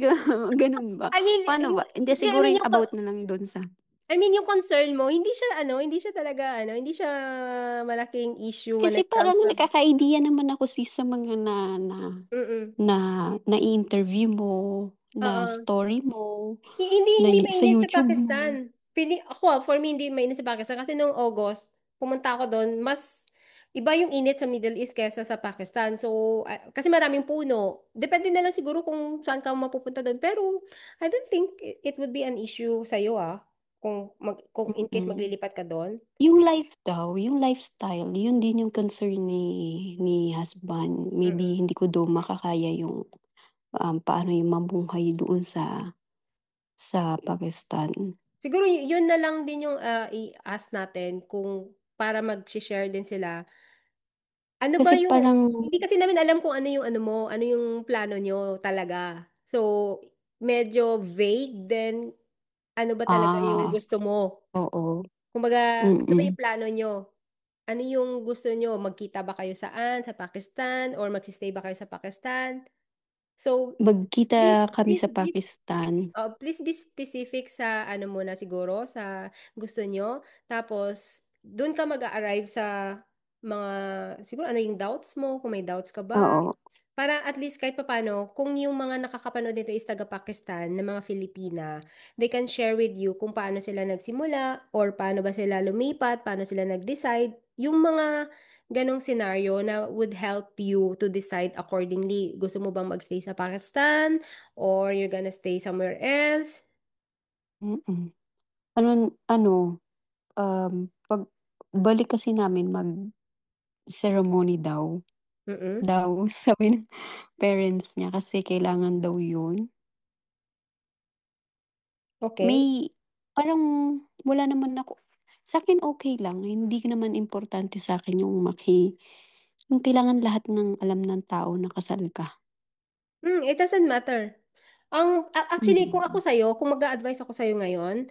ganun ba? I mean, Paano ba? Hindi, hindi, siguro yung about na lang doon sa... yung concern mo, hindi siya talaga, hindi siya malaking issue when Kasi it parang comes to, nakaka-idea naman ako sa mga mm-mm. na na-interview mo, na Oo. story mo, Hindi sa mainit sa YouTube mo. Pakistan. Ako, for me, hindi mainit sa Pakistan. Kasi nung August, pumunta ako doon, mas iba yung init sa Middle East kaysa sa Pakistan. So, kasi maraming puno. Depende na lang siguro kung saan ka mapupunta doon. Pero, I don't think it would be an issue sa'yo, ah. Kung in case Mm. maglilipat ka doon. Yung life daw, yung lifestyle, yun din yung concern ni husband. Maybe Mm-mm. hindi ko daw makakaya yung paano yung mabuhay doon sa Pakistan. Siguro yun na lang din yung i-ask natin kung para mag-share din sila. Ano ba Kasi yung, parang, hindi kasi namin alam kung ano yung ano mo, ano yung plano nyo talaga. So, medyo vague then ano ba talaga yung ah, gusto mo? oo. Kumbaga, ano ba Mm-mm. yung plano nyo? Ano yung gusto nyo? Magkita ba kayo saan? Sa Pakistan? Or magsistay ba kayo sa Pakistan? So, Magkita please, kami please sa be Pakistan. Please be specific sa ano muna siguro, sa gusto nyo. Tapos, doon ka mag-arrive sa mga, siguro ano yung doubts mo, kung may doubts ka ba. Oo. Para at least kahit papano, kung yung mga nakakapanood nito is taga-Pakistan, na mga Filipina, they can share with you kung paano sila nagsimula, or paano ba sila lumipat, paano sila nag-decide. Yung mga ganong scenario na would help you to decide accordingly. Gusto mo bang magstay sa Pakistan? Or you're gonna stay somewhere else? Mm-mm. Ano, pag balik kasi namin mag-ceremony Mm-mm. daw, sabi ng parents niya kasi kailangan daw yun. Okay. May, parang wala naman ako. Sa akin okay lang, hindi naman importante sa akin yung kailangan lahat ng alam ng tao na kasal ka. It doesn't matter. Actually, kung ako Mm. sa'yo, kung mag-a-advise ako sa'yo ngayon,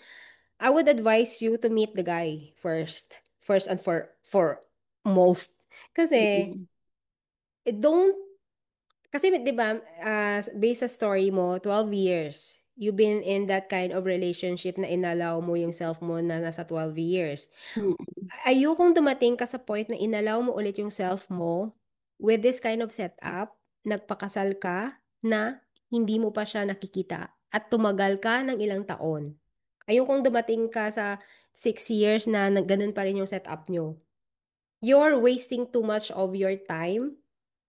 I would advise you to meet the guy first. First and for most. Kasi, Mm. don't, kasi di ba, based sa story mo, 12 years, you've been in that kind of relationship na inalaw mo yung self mo na nasa 12 years. Mm. Ayokong dumating ka sa point na inalaw mo ulit yung self mo with this kind of setup, nagpakasal ka na hindi mo pa siya nakikita at tumagal ka ng ilang taon. Ayokong dumating ka sa 6 years na ganun pa rin yung setup nyo. You're wasting too much of your time.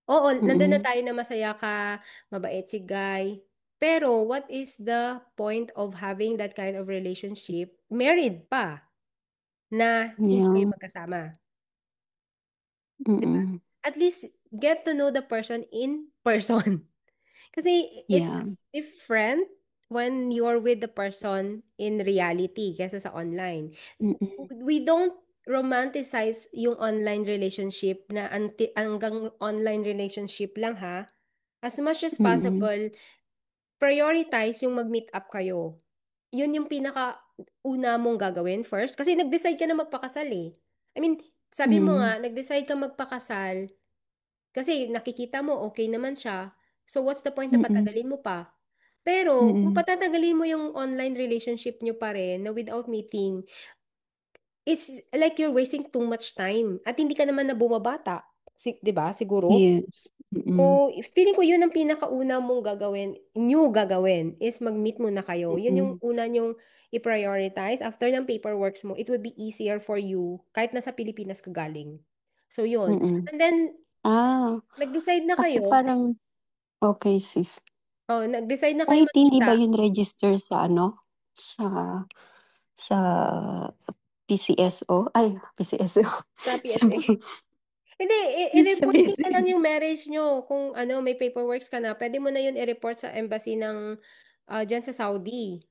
Oo, nandun na Mm. tayo na masaya ka, mabait si guy. Pero what is the point of having that kind of relationship, married pa, na hindi kayo Yeah. magkasama? 'Di ba? Mm. At least get to know the person in person. Kasi it's Yeah. different. when you're with the person in reality kaysa sa online. Mm. We don't romanticize yung online relationship na hanggang online relationship lang ha. As much as Mm. possible, prioritize yung mag-meet up kayo. Yun yung pinaka una mong gagawin first. Kasi nag-decide ka na magpakasal eh. I mean, sabi mo Mm. nga, nag-decide ka magpakasal kasi nakikita mo okay naman siya. So what's the point na Mm. patagalin mo pa? Pero kung Mm. patatagalin mo yung online relationship nyo pa rin na without meeting, it's like you're wasting too much time. At hindi ka naman na bumabata. 'Di ba? Siguro. Yes. Mm. So, feeling ko yun ang pinakauna mong gagawin is mag-meet muna kayo. Yun yung Mm. una nyong i-prioritize. After ng paperworks mo, it would be easier for you kahit nasa Pilipinas ka galing. So, yun. Mm. And then, Ah, nag-decide na kasi kayo. parang okay, sis. Oh, nag-decide na kayo Kahit hindi ba magkita yun register sa ano? Sa sa PCSO? Ay, PCSO. sa Sa, PSA. Hindi, sa i-report nyo na lang PCSO. yung marriage nyo. Kung ano, may paperworks ka na, pwede mo na yun i-report sa embassy ng dyan sa Saudi.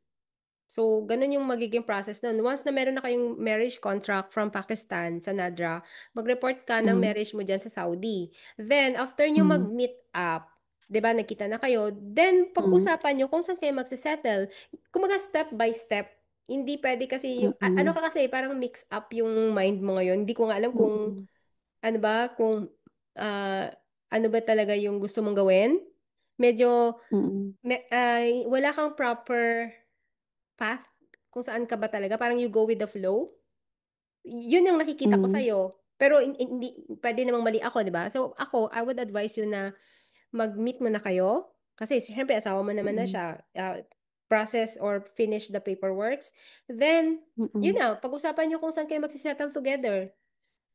So, ganun yung magiging process nun. Once na meron na kayong marriage contract from Pakistan sa NADRA, mag-report ka ng Mm. marriage mo dyan sa Saudi. Then, after nyo Mm. mag-meet up, 'di ba, nagkita na kayo, then Mm. pag-usapan nyo kung saan kayo magsisettle. Kumaga step by step. Hindi pwede kasi, ano Mm. ka kasi, parang mix up yung mind mo ngayon. Hindi ko nga alam kung, Mm. ano ba, kung, ano ba talaga yung gusto mong gawin. Medyo, Mm. wala kang proper path kung saan ka ba talaga. Parang you go with the flow. Yun yung nakikita ko Mm. sa'yo. Pero hindi, pwede namang mali ako, di ba? So ako, I would advise you na mag-meet mo na kayo. Kasi syempre, asawa mo naman na Mm. siya. Process or finish the paperworks. Then, yun Mm. na, pag-usapan nyo kung saan kayo magsisettle together.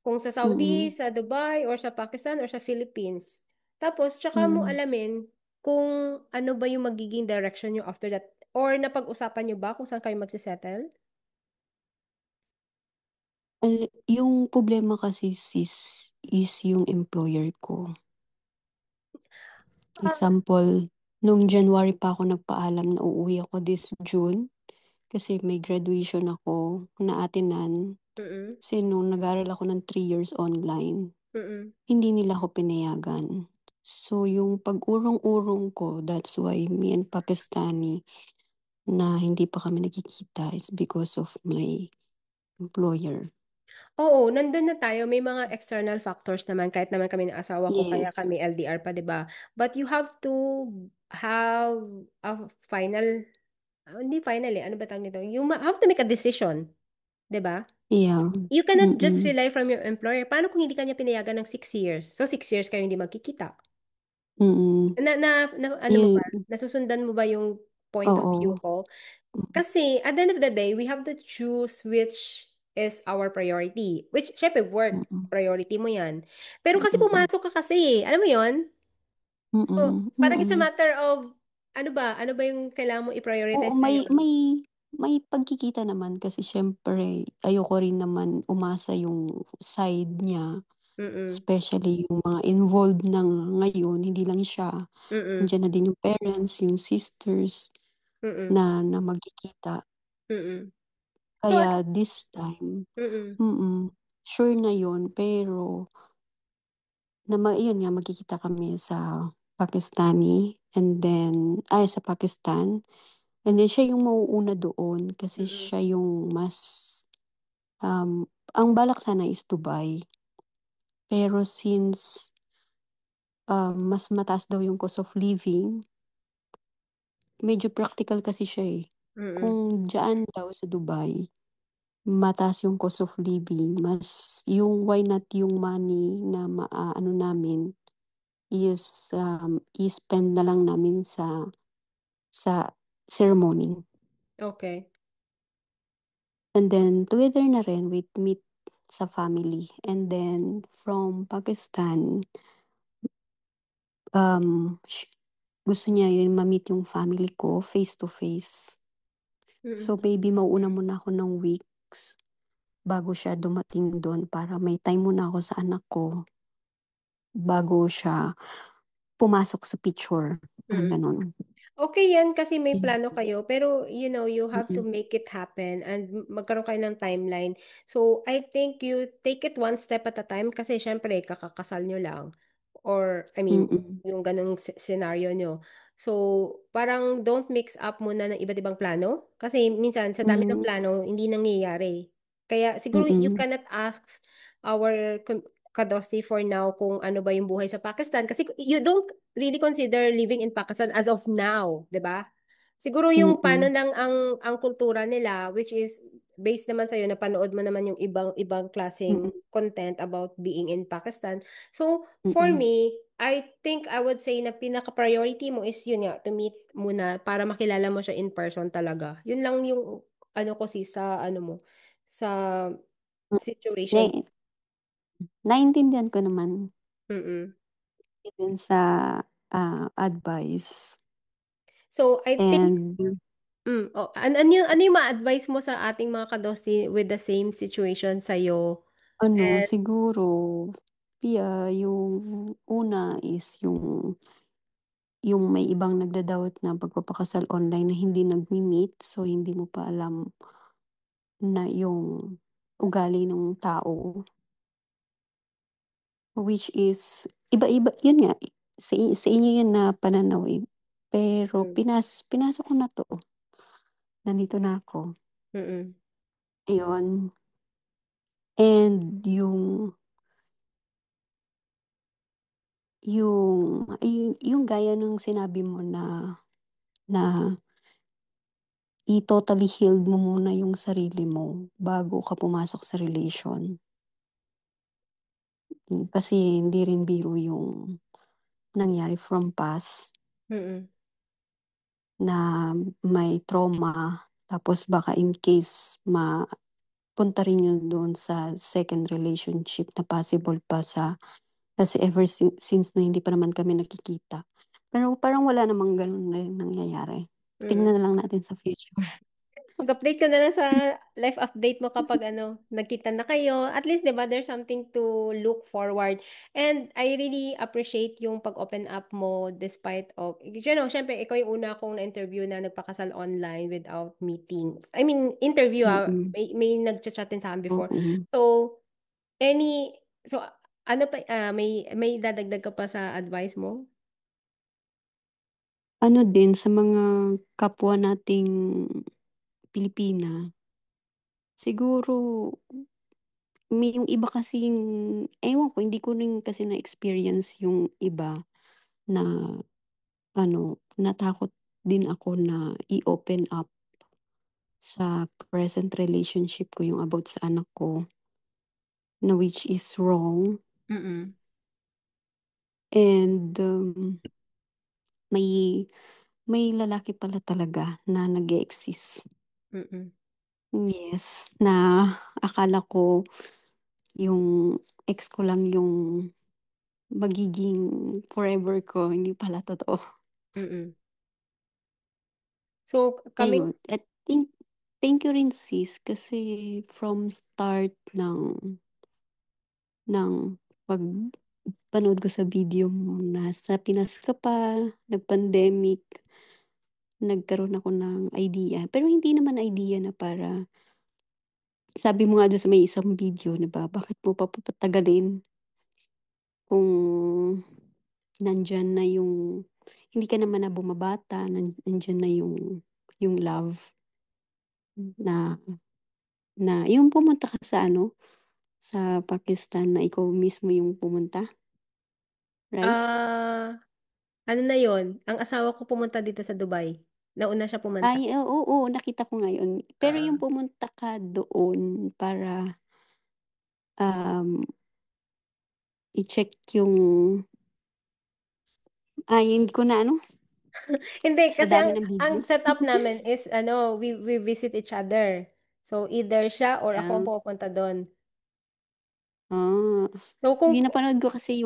Kung sa Saudi, Mm. sa Dubai, or sa Pakistan, or sa Philippines. Tapos, tsaka mo Mm. alamin kung ano ba yung magiging direction nyo after that. Or napag-usapan nyo ba kung saan kayo magsisettle? Yung problema kasi sis is yung employer ko. Ah, Example, nung January pa ako nagpaalam na uuwi ako this June kasi may graduation ako na atinan. mm, Kasi nung nag-aral ako ng 3 years online, mm. hindi nila ako pinayagan. So, yung pag-urong-urong ko, that's why me and Pakistani na hindi pa kami nagkikita is because of my employer. Oo, nandun na tayo. May mga external factors naman, kahit naman kami ng asawa ko, kaya Yes. kami LDR pa, di ba? But you have to have a final, hindi final eh, ano ba tawag nito? You have to make a decision, di ba? Yeah. You cannot just Mm-mm. rely from your employer. Paano kung hindi kanya pinayagan ng 6 years? So, 6 years kayo hindi magkikita. Mm-mm. Ano mo ba? Yun. Nasusundan mo ba yung point of Oo. view ko? Kasi, at the end of the day, we have to choose which is our priority. Which, syempre, work. Mm-mm. Priority mo yan. Pero kasi Mm-mm. pumasok ka kasi, alam mo yon. So, Mm-mm. parang it's a Mm-mm. matter of, ano ba? Ano ba yung kailangan mo Oo, i-prioritize may ngayon? may may pagkikita naman kasi siyempre ayoko rin naman umasa yung side niya, Mm-mm. especially yung mga involved na ngayon, hindi lang siya. Mm-mm. Nandiyan na din yung parents, yung sisters Mm-mm. na magkikita. Mm-mm. So, Kaya this time, mm-mm. sure na yun pero yun nga magkikita kami sa Pakistani and then sa Pakistan. And then siya yung mauuna doon kasi Mm-mm. siya yung mas, ang balak sana is Dubai. Pero since mas mataas daw yung cost of living, medyo practical kasi siya eh. Mm-mm. Kung dyan daw sa Dubai, mataas yung cost of living, mas yung why not yung money na ano namin is i-spend na lang namin sa ceremony. Okay. And then, together na rin with meet sa family. And then, from Pakistan, gusto niya yun ma-meet yung family ko face to face. Mm-mm. So, maybe mauuna muna ako ng weeks bago siya dumating doon para may time muna ako sa anak ko bago siya pumasok sa picture. Parang Mm-mm. ganun. Okay yan kasi may Mm, plano kayo, pero you have to mm, make it happen and magkaroon kayo ng timeline. So, I think you take it one step at a time kasi syempre kakakasal nyo lang or I mean, mm, yung ganung scenario nyo. So, parang don't mix up muna ng iba't ibang plano kasi minsan sa dami ng mm, plano hindi nangyayari. Kaya siguro you mm, cannot ask our Kadosti for now kung ano ba yung buhay sa Pakistan kasi you don't really consider living in Pakistan as of now, 'di ba? Siguro yung paano mm, lang ang kultura nila which is based naman sa napanood mo naman yung ibang ibang klaseng mm, content about being in Pakistan. So, for mm. me, I think I would say na pinaka-priority mo is yun nga, to meet muna para makilala mo siya in person talaga. Yun lang yung ano ko sa ano mo, sa Mm. situation. Nai naiintindihan ko naman Mm-mm. din sa, advice So, I think and ano yung ma-advise mo sa ating mga kadosti with the same situation sa'yo? ano And, siguro, yung una is yung may ibang nagda-doubt na pagpapakasal online na hindi nagme-meet, so hindi mo pa alam na yung ugali ng tao, which is iba-iba yun nga, sa inyo yun na pananaw, eh. Pero mm, pinasok ko na 'to, nandito na ako, mm, ayun. And yung gaya ng sinabi mo na i-totally healed mo muna yung sarili mo bago ka pumasok sa relation. Kasi hindi rin biro yung nangyari from past mm, na may trauma tapos baka in case mapunta rin yun doon sa second relationship na possible pa kasi ever since na hindi pa naman kami nakikita. Pero parang wala namang ganun na nangyayari. mm. Tingnan na lang natin sa future. Mag-update ka na lang sa life update mo kapag nagkita na kayo. At least, di ba, there's something to look forward. And I really appreciate yung pag-open up mo despite of, syempre, ikaw yung una kong na-interview na nagpakasal online without meeting. I mean, interview Mm, may nagchat-chatin sa akin before. oo. So, so, ano pa, may dadagdag ka pa sa advice mo? Ano din sa mga kapwa nating Pilipina, siguro may yung iba kasing ewan ko, hindi ko rin kasi na-experience yung iba na natakot din ako na i-open up sa present relationship ko yung about sa anak ko, na which is wrong. Mm-mm. And, may lalaki pala talaga na nag-e-exist. Mm-mm. Yes, na akala ko yung ex ko lang yung magiging forever ko, hindi pala totoo. Mm-mm. So, coming Ayun, at thank you rin sis kasi from start ng pagpanood ko sa video mo na sa Pinas ka pa, nag-pandemic, nagkaroon ako ng idea. Pero hindi naman idea na para, sabi mo nga doon sa may isang video, 'di ba? Bakit mo pa papatagalin kung nandyan na hindi ka naman na bumabata, nandyan na yung love na yung pumunta ka sa sa Pakistan na ikaw mismo yung pumunta, right? ah ano na yon? Ang asawa ko pumunta dito sa Dubai. Nauna siya pumunta. Ay, oo, oo, nakita ko ngayon. Pero yung Ah. pumunta ka doon para um, i-check hindi ko na Hindi, sa kasi dami ang ng ang video. setup namin is we visit each other. So either siya or ako ang Yeah. pupunta doon. Ah, So kung yung napanood ko kasi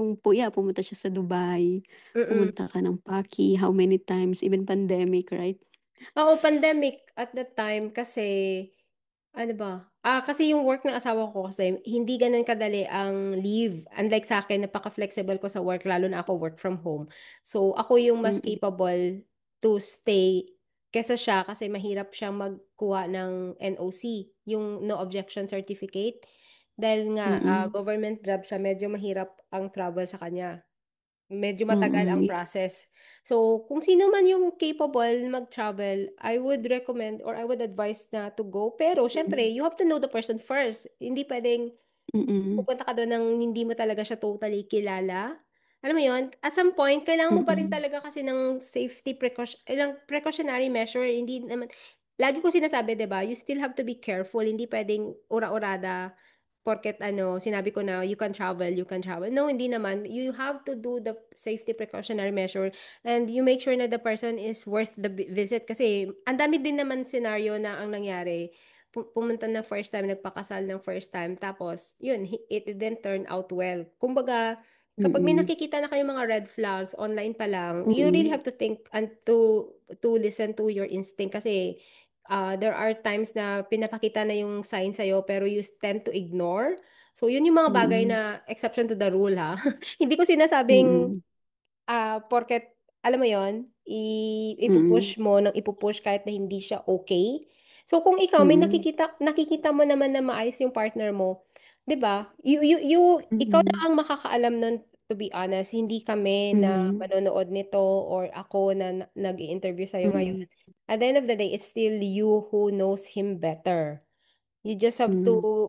pumunta siya sa Dubai, mm pumunta ka ng Paki, how many times, even pandemic, right? Oo, pandemic at that time kasi ano ba? Kasi yung work ng asawa ko kasi hindi ganun kadali ang leave. Unlike sa akin, napaka-flexible ko sa work, lalo na ako work from home. So, ako yung mas Mm, capable to stay kesa siya kasi mahirap siyang magkuha ng NOC, yung no objection certificate. Dahil nga Mm. government job siya, medyo mahirap ang travel sa kanya. Medyo matagal ang Mm. process. So, kung sino man yung capable mag-travel, I would recommend or I would advise na to go. Pero, syempre, Mm. you have to know the person first. Hindi pwedeng Mm. pupunta ka doon nang hindi mo talaga siya totally kilala. Alam mo yon, at some point, kailangan mo pa rin Mm. talaga kasi ng safety precaution, ilang precautionary measure. Hindi naman, lagi ko sinasabi, 'di ba? You still have to be careful. Hindi pwedeng ura-urada porket sinabi ko na you can travel, you can travel. No, hindi naman. You have to do the safety precautionary measure and you make sure na the person is worth the visit kasi ang dami din naman scenario na ang nangyari pumunta na first time, nagpakasal ng first time, tapos, yun, it didn't turn out well. Kumbaga, kapag may Mm. nakikita na kayong mga red flags, online pa lang, you really Mm. have to think and to listen to your instinct kasi there are times na pinapakita na yung sign sa'yo pero you tend to ignore. So, yun yung mga bagay Mm. na exception to the rule, ha? Hindi ko sinasabing Mm. porket, alam mo yon, Mm. ipupush mo nang ipupush kahit na hindi siya okay. So, kung ikaw, may Mm. nakikita mo naman na maayos yung partner mo, di ba? Ikaw na Mm. ang makakaalam nun, to be honest. Hindi kami na Mm. manonood nito or ako na nag-i-interview sa'yo ngayon. Mm. At the end of the day, it's still you who knows him better. You just have to,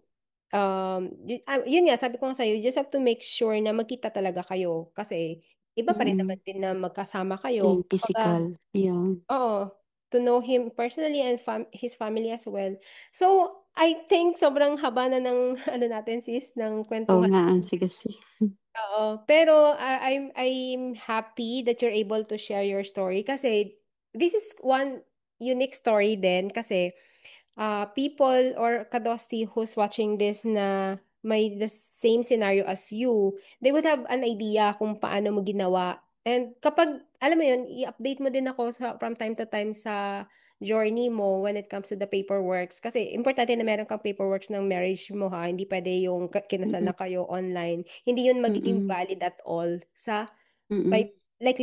Mm. yun nga, sabi ko nga sa'yo, you just have to make sure na magkita talaga kayo. Kasi, iba pa rin naman Mm. din na magkasama Yung kayo. Kumbaga, physical. Yeah. oo, to know him personally and his family as well. So, I think sobrang haba na ng, ano natin sis, ng Oo kwentuhan. nga, sige, sige. Oo. Pero I'm happy that you're able to share your story kasi this is one unique story din kasi people or kadosti who's watching this na may the same scenario as you, they would have an idea kung paano mo ginawa. And kapag, alam mo yun, i-update mo din ako from time to time sa journey mo when it comes to the paperworks. Kasi importante na meron kang paperworks ng marriage mo ha. Hindi pwede yung kinasal Mm. na kayo online. Hindi yun magiging Mm. valid at all sa by Mm. like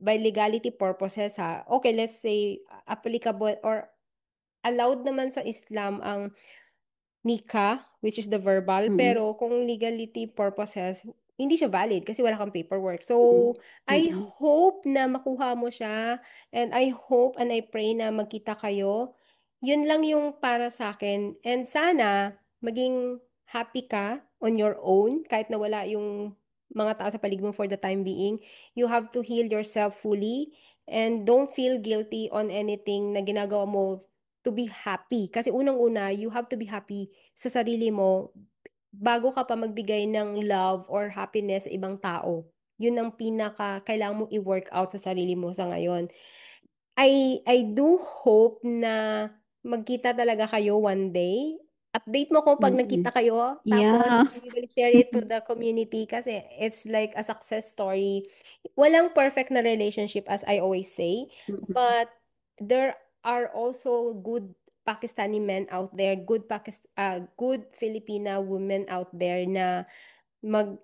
by legality purposes ha. Okay, let's say applicable or allowed naman sa Islam ang nikah, which is the verbal, Mm. pero kung legality purposes, hindi siya valid kasi wala kang paperwork. So, Mm. I Mm. hope na makuha mo siya and I hope and I pray na magkita kayo. Yun lang yung para sa akin. And sana maging happy ka on your own kahit na wala yung mga tao sa paligid mo for the time being. You have to heal yourself fully and don't feel guilty on anything na ginagawa mo to be happy. Kasi unang-una, you have to be happy sa sarili mo bago ka pa magbigay ng love or happiness sa ibang tao. Yun ang pinaka kailangan mong i-work out sa sarili mo sa ngayon. I do hope na magkita talaga kayo one day. Update mo ko pag nagkita Mm. kayo. Yeah. Tapos, we will share it to the community kasi it's like a success story. Walang perfect na relationship as I always say. Mm. But there are also good Pakistani men out there, good Filipina women out there na mag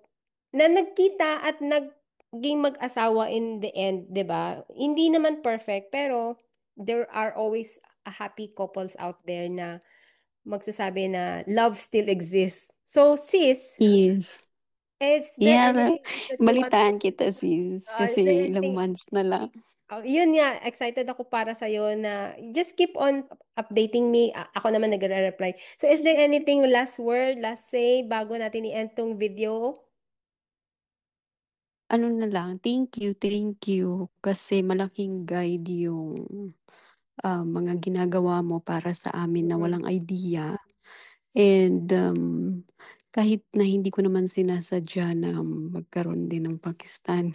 na nagkita at naging mag-asawa in the end, 'di ba? Hindi naman perfect, pero there are always a happy couples out there na magsasabi na love still exists. So, sis, Yes. is there Yeah. anything else that you want to, Balitaan kita, sis. is there Kasi ilang anything, months na lang. yun nga, excited ako para sa'yo na just keep on updating me. Ako naman nagre-reply. So, is there anything last word, last say, bago natin i-end tong video? Ano na lang, thank you, thank you. Kasi malaking guide yung mga ginagawa mo para sa amin na Mm-mm. walang idea. And kahit na hindi ko naman sinasadya na magkaroon din ng Pakistani.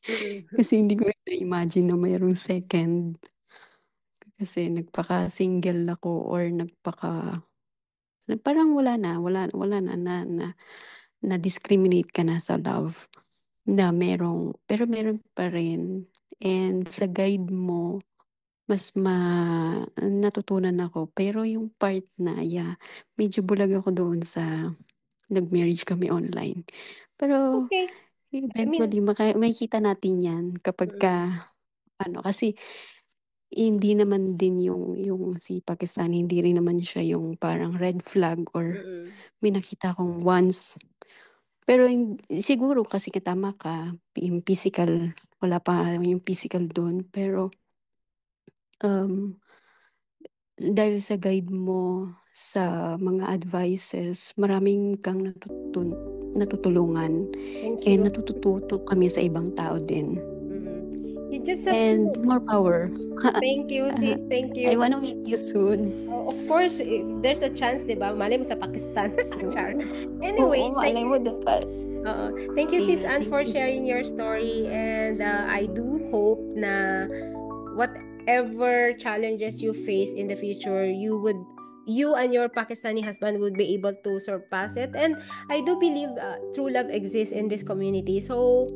Mm-mm. Kasi hindi ko rin na-imagine na mayroong second. Kasi nagpaka-single ako or parang wala na discriminate ka na sa love na pero meron pa rin. And sa guide mo, natutunan ako. Pero yung part na, yeah, medyo bulag ako doon sa nag-marriage kami online. Pero Okay. I mean, eventually, makikita natin yan kapag ka mm, ano, kasi hindi naman din yung si Pakistan, hindi rin naman siya yung parang red flag or Mm. may nakita akong once. Pero siguro kasi tama ka, yung physical, wala pa yung physical dun. Pero um, dahil sa guide mo, sa mga advices, maraming kang natutulungan. Thank And you. natututo kami sa ibang tao din. You just have And to. more power. Thank you, sis. Thank I you. wanna meet you soon. Of course, if there's a chance, di ba? Malay mo sa Pakistan. Char. Oo, Anyways, malay mo doon pa. thank you, sis Yeah, Anne, for thank you. sharing your story. And I do hope na whatever challenges you face in the future, you and your Pakistani husband would be able to surpass it. And I do believe true love exists in this community. So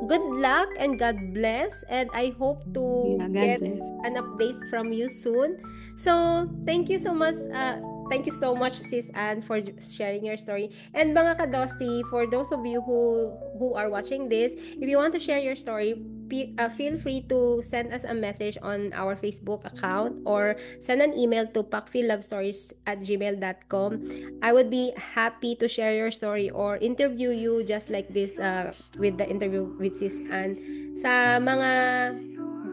good luck and God bless. And I hope to Yeah, God get bless. an update from you soon. So thank you so much. Thank you so much, Sis Anne, for sharing your story. And mga kadosti, for those of you who are watching this, if you want to share your story, feel free to send us a message on our Facebook account or send an email to pakfillovestories@gmail.com. I would be happy to share your story or interview you just like this with the interview with Sis Anne. Sa mga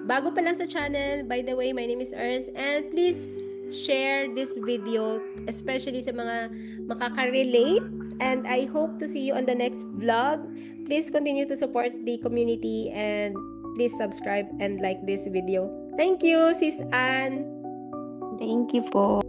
bago pa lang sa channel, by the way, my name is Ernst, and please share this video, especially sa mga makaka-relate. And I hope to see you on the next vlog. Please continue to support the community and please subscribe and like this video. Thank you, Sis Anne. Thank you po.